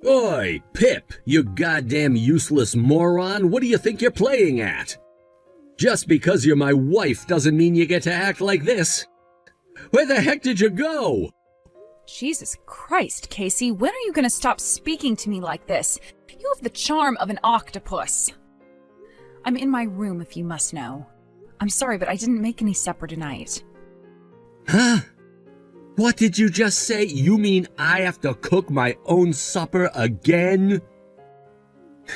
Oi, Pip, you goddamn useless moron, what do you think you're playing at? Just because you're my wife doesn't mean you get to act like this. Where the heck did you go? Jesus Christ, Casey, when are you gonna stop speaking to me like this? You have the charm of an octopus. I'm in my room, if you must know. I'm sorry, but I didn't make any supper tonight. Huh? What did you just say? You mean I have to cook my own supper again?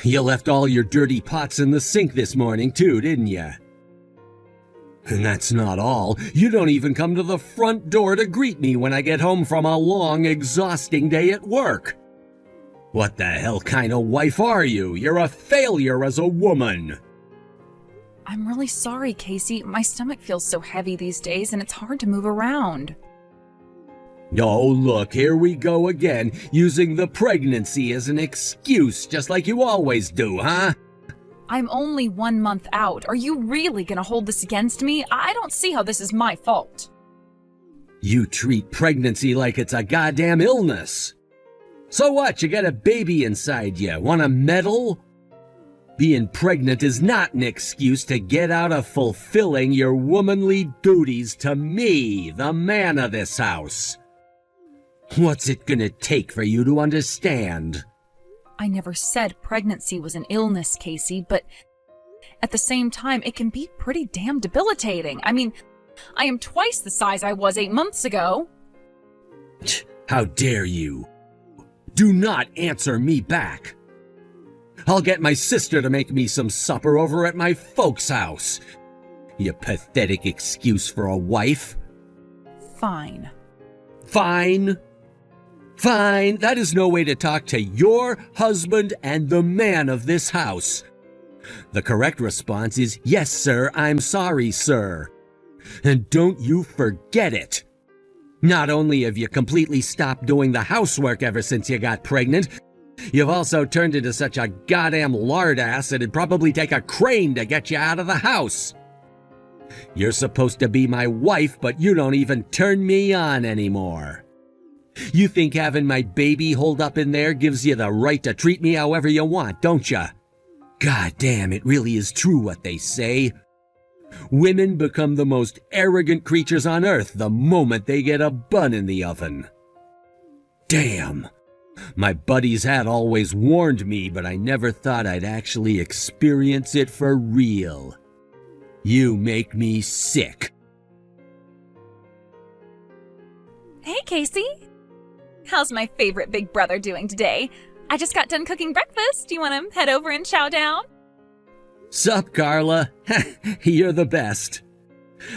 You left all your dirty pots in the sink this morning too, didn't you? And that's not all. You don't even come to the front door to greet me when I get home from a long, exhausting day at work. What the hell kind of wife are you? You're a failure as a woman. I'm really sorry, Casey. My stomach feels so heavy these days and it's hard to move around. Oh, look, here we go again, using the pregnancy as an excuse, just like you always do, huh? I'm only 1 month out. Are you really gonna hold this against me? I don't see how this is my fault. You treat pregnancy like it's a goddamn illness. So what, you got a baby inside you, wanna meddle? Being pregnant is not an excuse to get out of fulfilling your womanly duties to me, the man of this house. What's it gonna take for you to understand? I never said pregnancy was an illness, Casey, but at the same time, it can be pretty damn debilitating. I mean, I am twice the size I was 8 months ago. How dare you? Do not answer me back. I'll get my sister to make me some supper over at my folks' house. You pathetic excuse for a wife. Fine. Fine? Fine, that is no way to talk to your husband and the man of this house. The correct response is, yes, sir, I'm sorry, sir. And don't you forget it. Not only have you completely stopped doing the housework ever since you got pregnant, you've also turned into such a goddamn lard ass it'd probably take a crane to get you out of the house. You're supposed to be my wife, but you don't even turn me on anymore. You think having my baby holed up in there gives you the right to treat me however you want, don't you? God damn, it really is true what they say. Women become the most arrogant creatures on earth the moment they get a bun in the oven. Damn. My buddies had always warned me, but I never thought I'd actually experience it for real. You make me sick. Hey, Casey. How's my favorite big brother doing today? I just got done cooking breakfast. Do you want to head over and chow down? Sup, Carla? You're the best.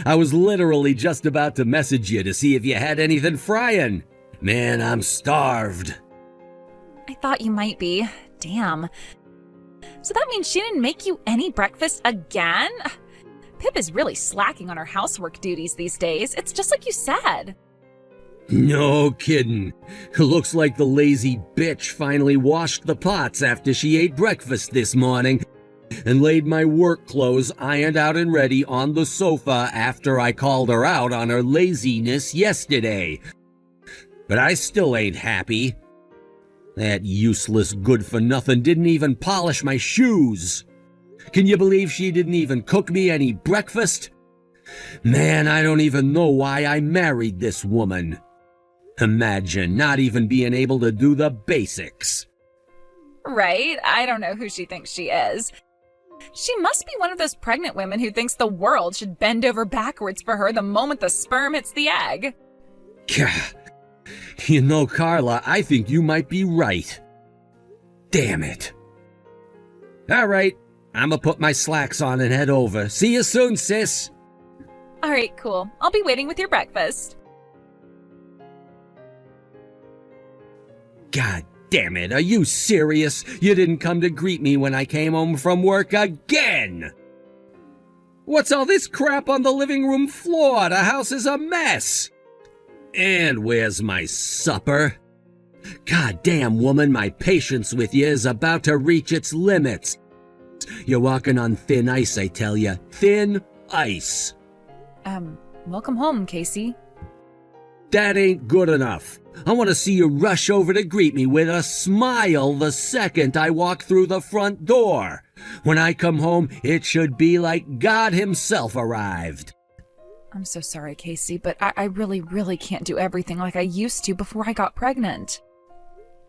I was literally just about to message you to see if you had anything frying. Man, I'm starved. I thought you might be. Damn. So that means she didn't make you any breakfast again? Pip is really slacking on her housework duties these days. It's just like you said. No kidding. Looks like the lazy bitch finally washed the pots after she ate breakfast this morning and laid my work clothes ironed out and ready on the sofa after I called her out on her laziness yesterday. But I still ain't happy. That useless good-for-nothing didn't even polish my shoes. Can you believe she didn't even cook me any breakfast? Man, I don't even know why I married this woman. Imagine not even being able to do the basics. Right? I don't know who she thinks she is. She must be one of those pregnant women who thinks the world should bend over backwards for her the moment the sperm hits the egg. Gah. You know, Carla, I think you might be right. Damn it. All right, I'ma put my slacks on and head over. See you soon, sis. All right, cool. I'll be waiting with your breakfast. God damn it, are you serious? You didn't come to greet me when I came home from work again! What's all this crap on the living room floor? The house is a mess! And where's my supper? God damn, woman, my patience with you is about to reach its limits. You're walking on thin ice, I tell you. Thin ice. Welcome home, Casey. That ain't good enough. I want to see you rush over to greet me with a smile the second I walk through the front door. When I come home, it should be like God himself arrived. I'm so sorry, Casey, but I really can't do everything like I used to before I got pregnant.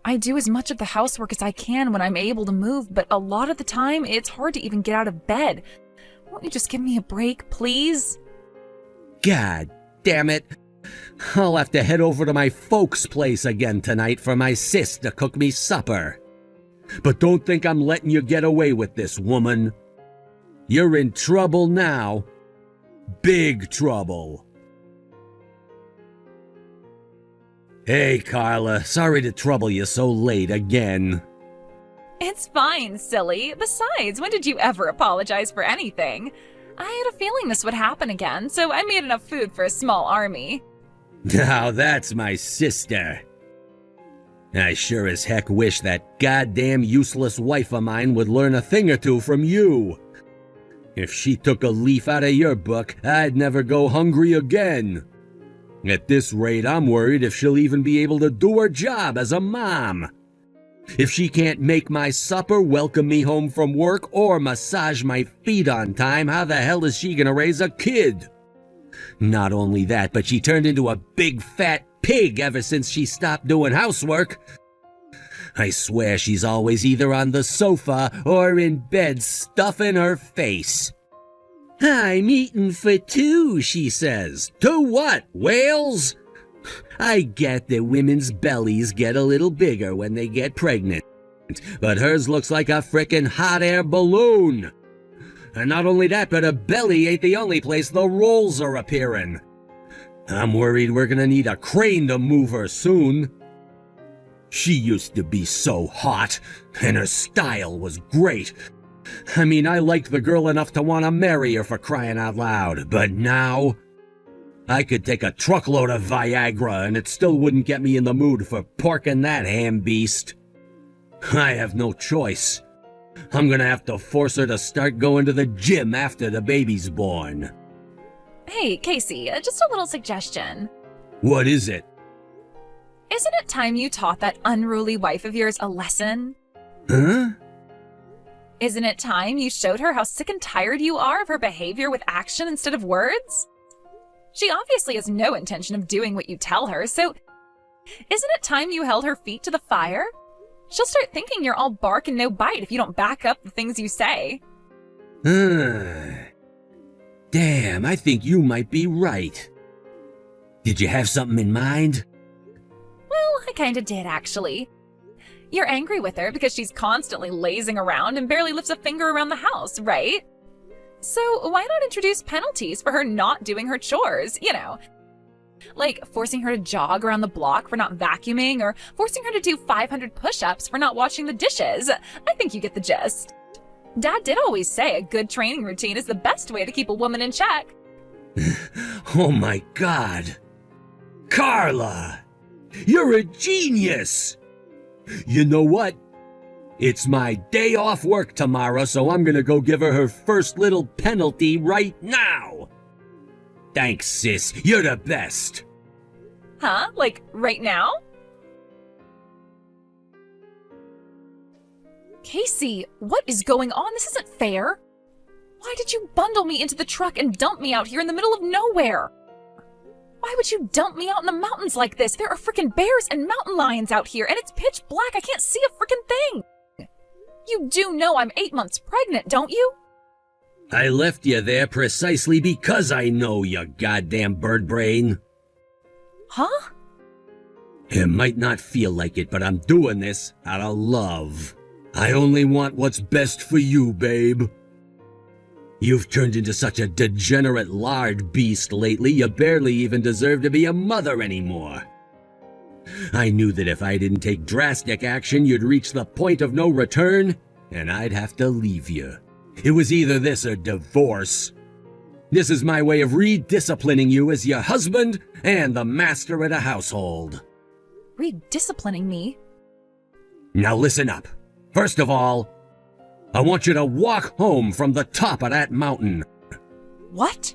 I do as much of the housework as I can when I'm able to move, but a lot of the time, it's hard to even get out of bed. Won't you just give me a break, please? God damn it. I'll have to head over to my folks' place again tonight for my sis to cook me supper. But don't think I'm letting you get away with this, woman. You're in trouble now. Big trouble. Hey, Carla. Sorry to trouble you so late again. It's fine, silly. Besides, when did you ever apologize for anything? I had a feeling this would happen again, so I made enough food for a small army. Now that's my sister. I sure as heck wish that goddamn useless wife of mine would learn a thing or two from you. If she took a leaf out of your book, I'd never go hungry again. At this rate, I'm worried if she'll even be able to do her job as a mom. If she can't make my supper, welcome me home from work, or massage my feet on time, how the hell is she gonna raise a kid? Not only that, but she turned into a big fat pig ever since she stopped doing housework. I swear she's always either on the sofa or in bed stuffing her face. I'm eating for two, she says. To what, whales? I get that women's bellies get a little bigger when they get pregnant, but hers looks like a frickin' hot air balloon. And not only that, but her belly ain't the only place the rolls are appearing. I'm worried we're gonna need a crane to move her soon. She used to be so hot, and her style was great. I mean, I liked the girl enough to want to marry her, for crying out loud, but now I could take a truckload of Viagra and it still wouldn't get me in the mood for porking that ham beast. I have no choice. I'm gonna have to force her to start going to the gym after the baby's born. Hey, Casey, just a little suggestion. What is it? Isn't it time you taught that unruly wife of yours a lesson? Huh? Isn't it time you showed her how sick and tired you are of her behavior with action instead of words? She obviously has no intention of doing what you tell her, so isn't it time you held her feet to the fire? She'll start thinking you're all bark and no bite if you don't back up the things you say. Damn, I think you might be right. Did you have something in mind? Well, I kinda did, actually. You're angry with her because she's constantly lazing around and barely lifts a finger around the house, right? So why not introduce penalties for her not doing her chores, you know? Like forcing her to jog around the block for not vacuuming, or forcing her to do 500 push-ups for not washing the dishes. I think you get the gist. Dad did always say a good training routine is the best way to keep a woman in check. Oh my God. Carla! You're a genius! You know what? It's my day off work tomorrow, so I'm gonna go give her her first little penalty right now. Thanks, sis. You're the best. Huh? Like, right now? Casey, what is going on? This isn't fair. Why did you bundle me into the truck and dump me out here in the middle of nowhere? Why would you dump me out in the mountains like this? There are frickin' bears and mountain lions out here, and it's pitch black. I can't see a frickin' thing. You do know I'm 8 months pregnant, don't you? I left you there precisely because I know, you goddamn bird brain. Huh? It might not feel like it, but I'm doing this out of love. I only want what's best for you, babe. You've turned into such a degenerate lard beast lately, you barely even deserve to be a mother anymore. I knew that if I didn't take drastic action, you'd reach the point of no return, and I'd have to leave you. It was either this or divorce. This is my way of redisciplining you as your husband and the master of the household. Redisciplining me? Now listen up. First of all, I want you to walk home from the top of that mountain. What?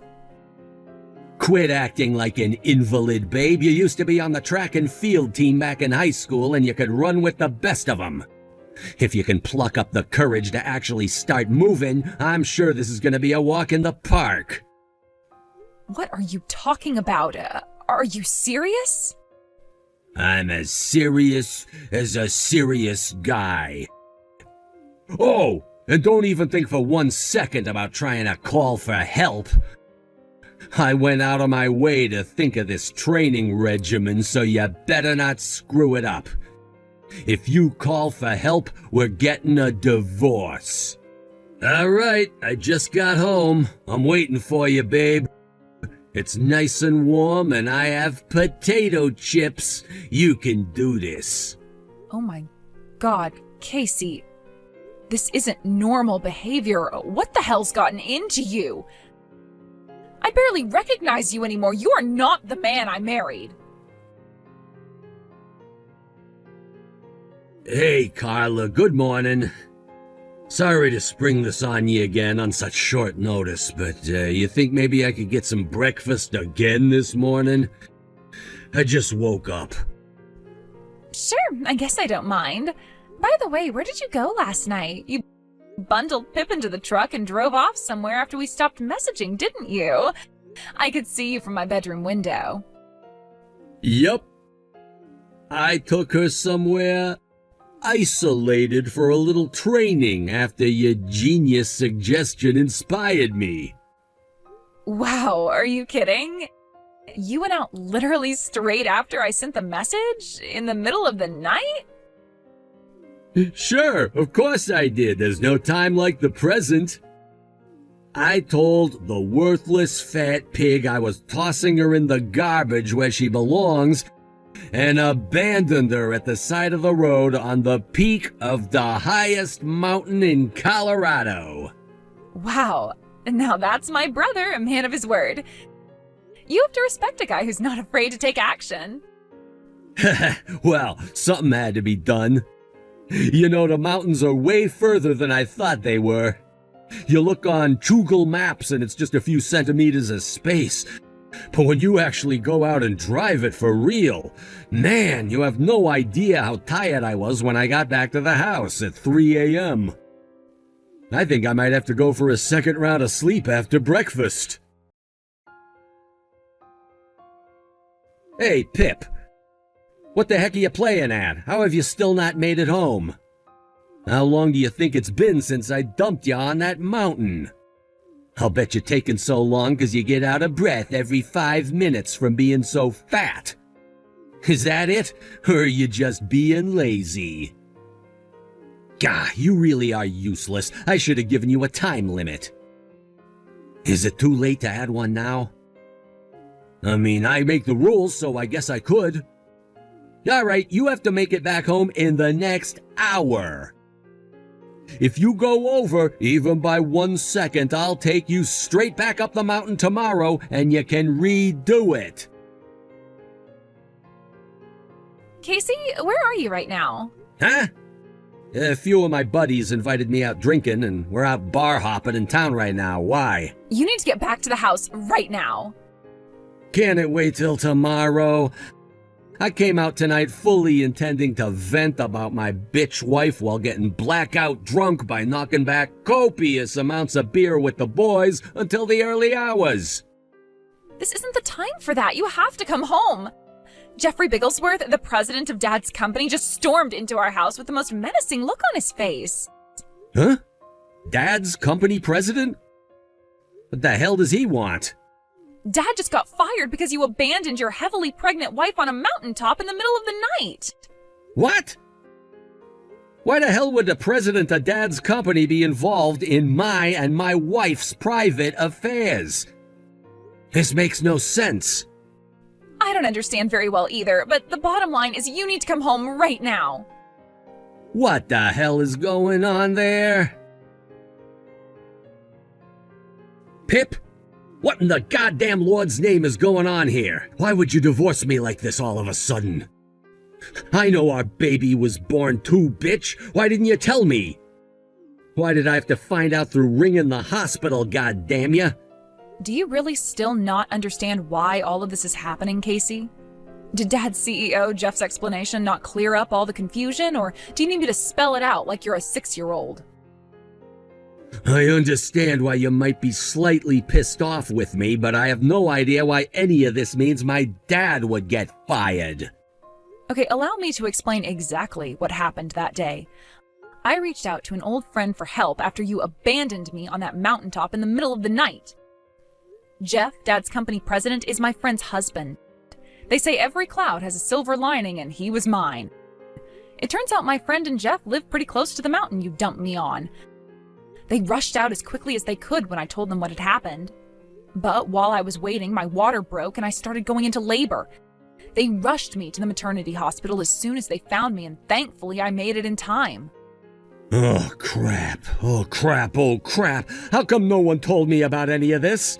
Quit acting like an invalid, babe. You used to be on the track and field team back in high school and you could run with the best of them. If you can pluck up the courage to actually start moving, I'm sure this is going to be a walk in the park. What are you talking about? Are you serious? I'm as serious as a serious guy. Oh, and don't even think for 1 second about trying to call for help. I went out of my way to think of this training regimen, so you better not screw it up. If you call for help, we're getting a divorce. All right, I just got home. I'm waiting for you, babe. It's nice and warm, and I have potato chips. You can do this. Oh my God, Casey. This isn't normal behavior. What the hell's gotten into you? I barely recognize you anymore. You are not the man I married. Hey, Carla, good morning. Sorry to spring this on you again on such short notice, but you think maybe I could get some breakfast again this morning? I just woke up. Sure, I guess I don't mind. By the way, where did you go last night? You bundled Pip into the truck and drove off somewhere after we stopped messaging, didn't you? I could see you from my bedroom window. Yup. I took her somewhere isolated for a little training after your genius suggestion inspired me. Wow, are you kidding? You went out literally straight after I sent the message? In the middle of the night? Sure, of course I did. There's no time like the present. I told the worthless fat pig I was tossing her in the garbage where she belongs and abandoned her at the side of the road on the peak of the highest mountain in Colorado. Wow, now that's my brother, a man of his word. You have to respect a guy who's not afraid to take action. Well, something had to be done. You know, the mountains are way further than I thought they were. You look on Google Maps and it's just a few centimeters of space. But when you actually go out and drive it for real, man, you have no idea how tired I was when I got back to the house at 3 a.m. I think I might have to go for a second round of sleep after breakfast. Hey, Pip. What the heck are you playing at? How have you still not made it home? How long do you think it's been since I dumped you on that mountain? I'll bet you're taking so long because you get out of breath every 5 minutes from being so fat. Is that it? Or are you just being lazy? Gah, you really are useless. I should have given you a time limit. Is it too late to add one now? I mean, I make the rules, so I guess I could. All right, you have to make it back home in the next hour. If you go over, even by 1 second, I'll take you straight back up the mountain tomorrow and you can redo it. Casey, where are you right now? Huh? A few of my buddies invited me out drinking and we're out bar hopping in town right now. Why? You need to get back to the house right now. Can't it wait till tomorrow? I came out tonight fully intending to vent about my bitch wife while getting blackout drunk by knocking back copious amounts of beer with the boys until the early hours. This isn't the time for that. You have to come home. Jeffrey Bigglesworth, the president of Dad's company, just stormed into our house with the most menacing look on his face. Huh? Dad's company president? What the hell does he want? Dad just got fired because you abandoned your heavily pregnant wife on a mountaintop in the middle of the night. What? Why the hell would the president of Dad's company be involved in my and my wife's private affairs? This makes no sense. I don't understand very well either, but the bottom line is you need to come home right now. What the hell is going on there? Pip? What in the goddamn Lord's name is going on here? Why would you divorce me like this all of a sudden? I know our baby was born too, bitch. Why didn't you tell me? Why did I have to find out through ringing the hospital, goddamn ya? Do you really still not understand why all of this is happening, Casey? Did Dad's CEO, Jeff's explanation, not clear up all the confusion, or do you need me to spell it out like you're a 6-year-old? I understand why you might be slightly pissed off with me, but I have no idea why any of this means my dad would get fired. Okay, allow me to explain exactly what happened that day. I reached out to an old friend for help after you abandoned me on that mountaintop in the middle of the night. Jeff, Dad's company president, is my friend's husband. They say every cloud has a silver lining, and he was mine. It turns out my friend and Jeff live pretty close to the mountain you dumped me on. They rushed out as quickly as they could when I told them what had happened. But while I was waiting, my water broke and I started going into labor. They rushed me to the maternity hospital as soon as they found me, and thankfully I made it in time. Oh, crap. Oh, crap. Oh, crap. How come no one told me about any of this?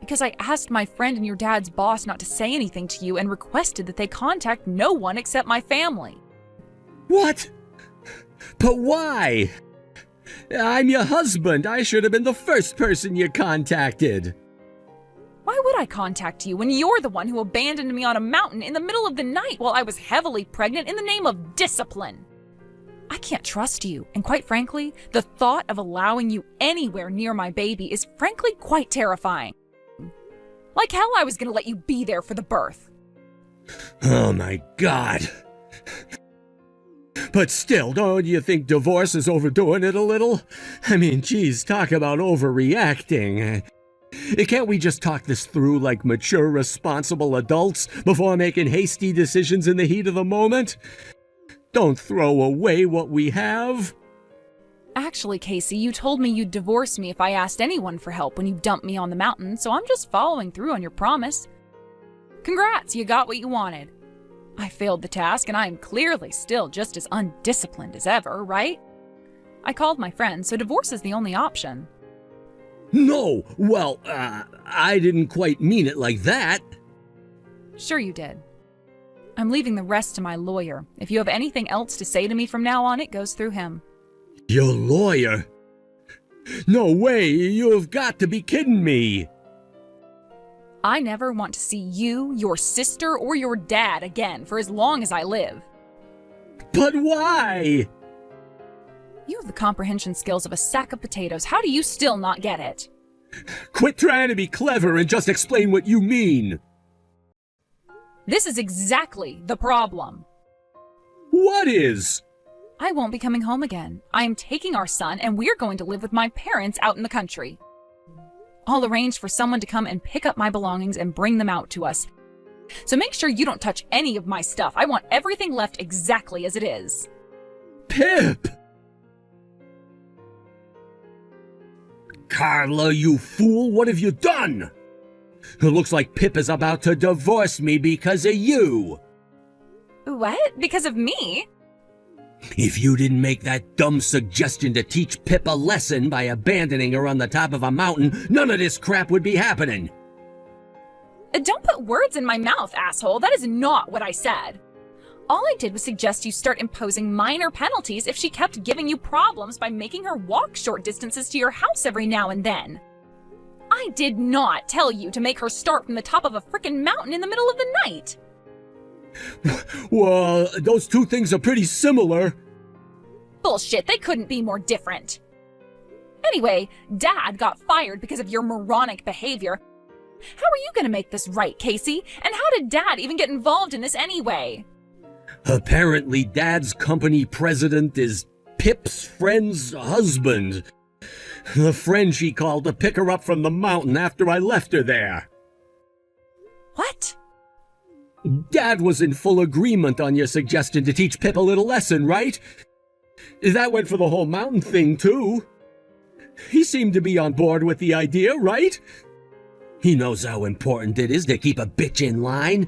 Because I asked my friend and your dad's boss not to say anything to you and requested that they contact no one except my family. What? But why? I'm your husband. I should have been the first person you contacted. Why would I contact you when you're the one who abandoned me on a mountain in the middle of the night while I was heavily pregnant in the name of discipline? I can't trust you, and quite frankly, the thought of allowing you anywhere near my baby is frankly quite terrifying. Like hell I was gonna let you be there for the birth. Oh my God. But still, don't you think divorce is overdoing it a little? I mean, geez, talk about overreacting. Can't we just talk this through like mature, responsible adults before making hasty decisions in the heat of the moment? Don't throw away what we have. Actually, Casey, you told me you'd divorce me if I asked anyone for help when you dumped me on the mountain, so I'm just following through on your promise. Congrats, you got what you wanted. I failed the task, and I am clearly still just as undisciplined as ever, right? I called my friend, so divorce is the only option. No, well, I didn't quite mean it like that. Sure you did. I'm leaving the rest to my lawyer. If you have anything else to say to me from now on, it goes through him. Your lawyer? No way, you've got to be kidding me. I never want to see you, your sister, or your dad again for as long as I live. But why? You have the comprehension skills of a sack of potatoes. How do you still not get it? Quit trying to be clever and just explain what you mean. This is exactly the problem. What is? I won't be coming home again. I am taking our son, and we're going to live with my parents out in the country. I'll arrange for someone to come and pick up my belongings and bring them out to us. So make sure you don't touch any of my stuff. I want everything left exactly as it is. Pip! Carla, you fool, what have you done? It looks like Pip is about to divorce me because of you. What? Because of me? If you didn't make that dumb suggestion to teach Pip a lesson by abandoning her on the top of a mountain, none of this crap would be happening. Don't put words in my mouth, asshole. That is not what I said. All I did was suggest you start imposing minor penalties if she kept giving you problems by making her walk short distances to your house every now and then. I did not tell you to make her start from the top of a frickin' mountain in the middle of the night. Well, those two things are pretty similar. Bullshit, they couldn't be more different. Anyway, Dad got fired because of your moronic behavior. How are you gonna make this right, Casey? And how did Dad even get involved in this anyway? Apparently, Dad's company president is Pip's friend's husband. The friend she called to pick her up from the mountain after I left her there. What? Dad was in full agreement on your suggestion to teach Pip a little lesson, right? That went for the whole mountain thing, too. He seemed to be on board with the idea, right? He knows how important it is to keep a bitch in line.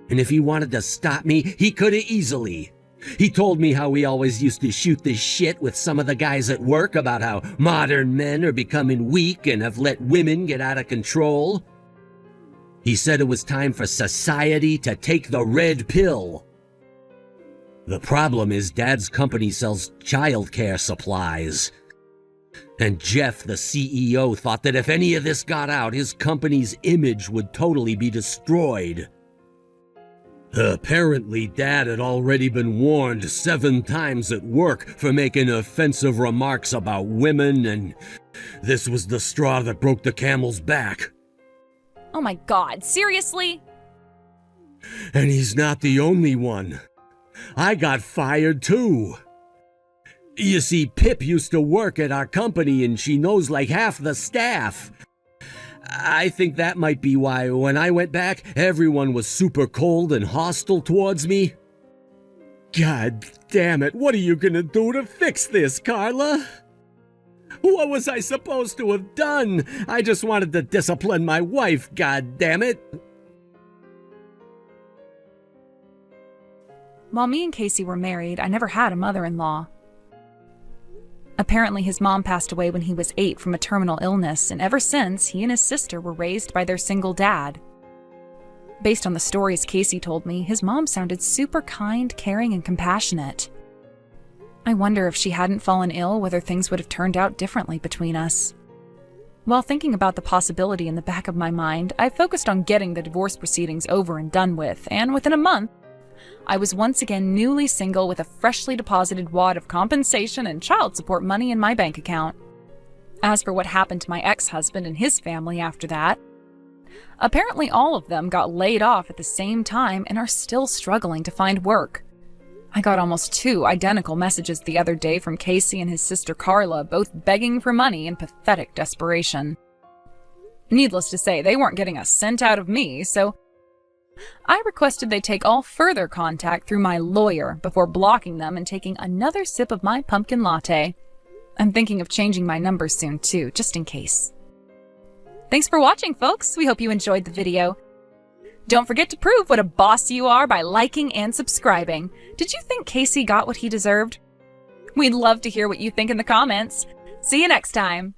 And if he wanted to stop me, he could have easily. He told me how he always used to shoot the shit with some of the guys at work about how modern men are becoming weak and have let women get out of control. He said it was time for society to take the red pill. The problem is Dad's company sells childcare supplies. And Jeff, the CEO, thought that if any of this got out, his company's image would totally be destroyed. Apparently, Dad had already been warned 7 times at work for making offensive remarks about women, and this was the straw that broke the camel's back. Oh my God, seriously? And he's not the only one. I got fired too. You see, Pip used to work at our company and she knows like half the staff. I think that might be why when I went back, everyone was super cold and hostile towards me. God damn it, what are you gonna do to fix this, Carla? What was I supposed to have done? I just wanted to discipline my wife, god damn it. While me and Casey were married, I never had a mother-in-law. Apparently, his mom passed away when he was 8 from a terminal illness, and ever since, he and his sister were raised by their single dad. Based on the stories Casey told me, his mom sounded super kind, caring, and compassionate. I wonder if she hadn't fallen ill, whether things would have turned out differently between us. While thinking about the possibility in the back of my mind, I focused on getting the divorce proceedings over and done with, and within a month, I was once again newly single with a freshly deposited wad of compensation and child support money in my bank account. As for what happened to my ex-husband and his family after that, apparently all of them got laid off at the same time and are still struggling to find work. I got almost 2 identical messages the other day from Casey and his sister Carla, both begging for money in pathetic desperation. Needless to say, they weren't getting a cent out of me, so I requested they take all further contact through my lawyer before blocking them and taking another sip of my pumpkin latte. I'm thinking of changing my number soon too, just in case. Thanks for watching, folks. We hope you enjoyed the video. Don't forget to prove what a boss you are by liking and subscribing. Did you think Casey got what he deserved? We'd love to hear what you think in the comments. See you next time.